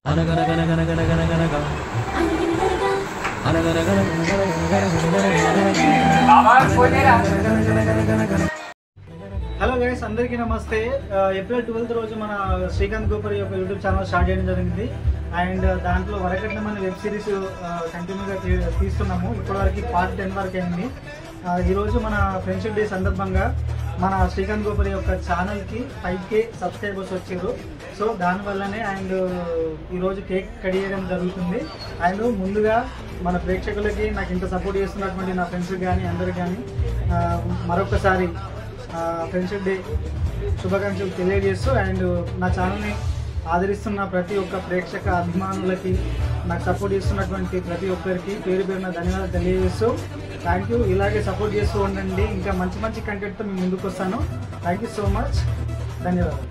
Hello guys, అందరికీ నమస్తే. April 12th రోజు మన శ్రీకాంత్ గోపరి యొక్క యూట్యూబ్ ఛానల్ స్టార్ట్ చేయడం జరిగింది. అండ్ దాంట్లో వరకట్నం అనే వెబ్ సిరీస్ కంటిన్యూగా తీస్తున్నాము. ఇప్పటివరకు పార్ట్ 10 వరకు అయింది. ఈరోజు మన ఫ్రెండ్షిప్ డే సందర్భంగా మన శ్రీకాంత్ గోపరి యొక్క ఛానల్కి 5K సబ్స్క్రైబర్స్ వచ్చారు. సో దానివల్లనే అండ్ ఈరోజు కేక్ కట్ చేయడం జరుగుతుంది. అండ్ ముందుగా మన ప్రేక్షకులకి నాకు ఇంత సపోర్ట్ చేస్తున్నటువంటి నా ఫ్రెండ్స్కి కానీ అందరికి కానీ మరొకసారి ఫ్రెండ్షిప్ డే శుభాకాంక్షలు తెలియజేస్తూ అండ్ నా ఛానల్ని ఆదరిస్తున్న ప్రతి ఒక్క ప్రేక్షక అభిమానులకి, నాకు సపోర్ట్ చేస్తున్నటువంటి ప్రతి ఒక్కరికి పేరు పేరున ధన్యవాదాలు తెలియజేస్తూ థ్యాంక్ యూ. ఇలాగే సపోర్ట్ చేస్తూ ఉండండి. ఇంకా మంచి మంచి కంటెంట్తో మేము ముందుకు వస్తాను. Thank you so much. ధన్యవాదాలు.